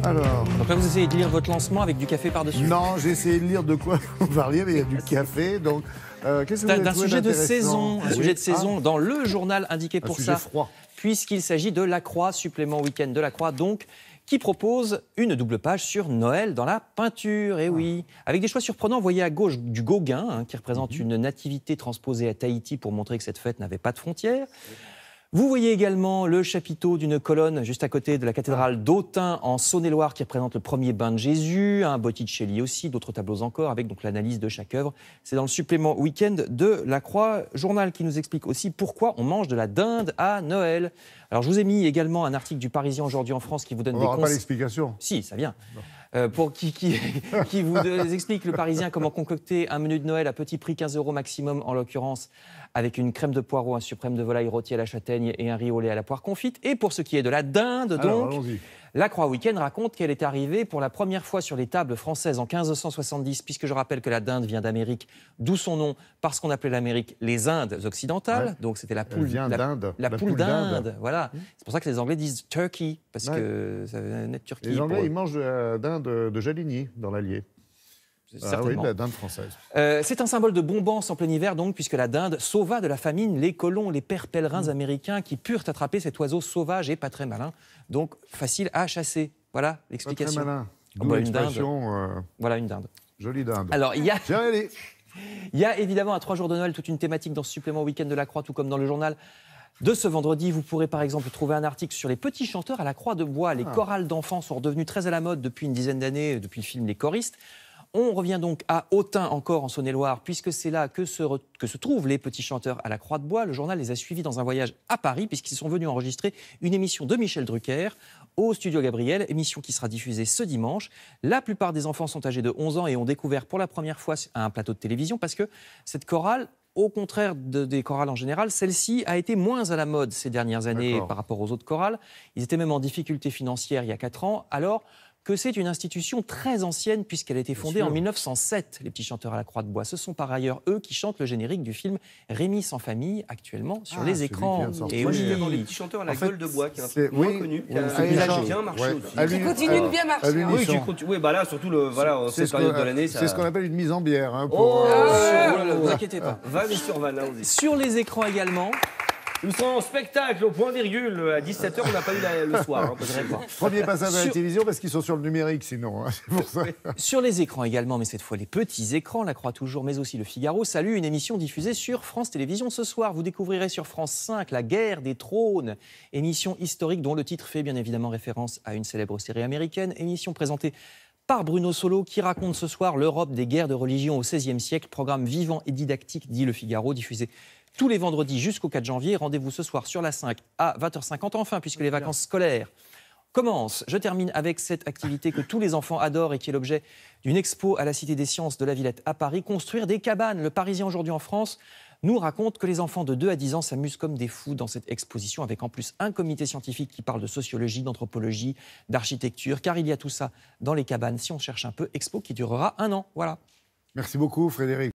Alors... Donc là, vous essayez de lire votre lancement avec du café par-dessus. Non, j'ai essayé de lire de quoi vous parliez, mais il y a du café, donc... qu'est-ce que vous D'un sujet de saison, un sujet de saison dans le journal indiqué pour ça, froid. Puisqu'il s'agit de La Croix, supplément week-end de La Croix, donc, qui propose une double page sur Noël dans la peinture, et oui, avec des choix surprenants. Vous voyez à gauche du Gauguin, qui représente une nativité transposée à Tahiti pour montrer que cette fête n'avait pas de frontières. Vous voyez également le chapiteau d'une colonne juste à côté de la cathédrale d'Autun en Saône-et-Loire qui représente le premier bain de Jésus, un Botticelli aussi, d'autres tableaux encore avec donc l'analyse de chaque œuvre. C'est dans le supplément week-end de La Croix, journal qui nous explique aussi pourquoi on mange de la dinde à Noël. Alors je vous ai mis également un article du Parisien aujourd'hui en France qui vous donne on des n'aura pas l'explication. Si, ça vient. Qui vous explique, le Parisien, comment concocter un menu de Noël à petit prix, 15 € maximum en l'occurrence, avec une crème de poireau, un suprême de volaille rôti à la châtaigne et un riz au lait à la poire confite. Et pour ce qui est de la dinde, donc, La Croix Week-end raconte qu'elle est arrivée pour la première fois sur les tables françaises en 1570, puisque je rappelle que la dinde vient d'Amérique, d'où son nom, parce qu'on appelait l'Amérique les Indes occidentales. Donc c'était la poule d'Inde. La poule d'Inde, voilà. C'est pour ça que les Anglais disent turkey, parce que ça veut être Turquie. Les Anglais, ils mangent de la dinde de Jaligny, dans l'Allier. Ah oui, de la dinde française. C'est un symbole de bombance en plein hiver, donc, puisque la dinde sauva de la famine les colons, les pères pèlerins américains qui purent attraper cet oiseau sauvage et pas très malin, donc facile à chasser. Voilà l'explication. Pas très malin. Une dinde. Voilà une dinde. Jolie dinde. Alors, il y a évidemment à 3 jours de Noël toute une thématique dans ce supplément week-end de La Croix, tout comme dans le journal. De ce vendredi, vous pourrez par exemple trouver un article sur les petits chanteurs à la Croix de Bois. Les chorales d'enfants sont redevenus très à la mode depuis une dizaine d'années, depuis le film Les Choristes. On revient donc à Autun, encore en Saône-et-Loire, puisque c'est là que se trouvent les petits chanteurs à la Croix de Bois. Le journal les a suivis dans un voyage à Paris, puisqu'ils sont venus enregistrer une émission de Michel Drucker au Studio Gabriel, émission qui sera diffusée ce dimanche. La plupart des enfants sont âgés de 11 ans et ont découvert pour la première fois un plateau de télévision, parce que cette chorale, au contraire des chorales en général, celle-ci a été moins à la mode ces dernières années par rapport aux autres chorales. Ils étaient même en difficulté financière il y a 4 ans, alors que c'est une institution très ancienne puisqu'elle a été fondée en 1907, les petits chanteurs à la Croix de Bois. Ce sont par ailleurs eux qui chantent le générique du film Rémi sans famille, actuellement sur les écrans. Et moi, j'étais dans les petits chanteurs à la gueule de bois, qui est un peu moins connu, qui a bien marché aussi. Qui continue de bien marcher. Oui, bah là, surtout cette période de l'année. C'est ce qu'on appelle une mise en bière. Hein, ne vous inquiétez pas. Vanne et sur vanne, allons-y. Sur les écrans également. Nous sommes en spectacle au point virgule à 17h, on n'a pas eu le soir. Premier passage à la télévision parce qu'ils sont sur le numérique sinon. Hein, c'est pour ça. Sur les écrans également, mais cette fois les petits écrans, La Croix toujours, mais aussi Le Figaro. Salut, une émission diffusée sur France Télévisions ce soir. Vous découvrirez sur France 5 La Guerre des Trônes, émission historique dont le titre fait bien évidemment référence à une célèbre série américaine. Émission présentée par Bruno Solo qui raconte ce soir l'Europe des guerres de religion au XVIe siècle. Programme vivant et didactique, dit Le Figaro, diffusé tous les vendredis jusqu'au 4 janvier. Rendez-vous ce soir sur la 5 à 20h50, enfin, puisque les vacances scolaires commencent. Je termine avec cette activité que tous les enfants adorent et qui est l'objet d'une expo à la Cité des Sciences de la Villette à Paris. Construire des cabanes. Le Parisien aujourd'hui en France nous raconte que les enfants de 2 à 10 ans s'amusent comme des fous dans cette exposition, avec en plus un comité scientifique qui parle de sociologie, d'anthropologie, d'architecture, car il y a tout ça dans les cabanes. Si on cherche un peu, expo qui durera 1 an. Voilà. Merci beaucoup, Frédéric.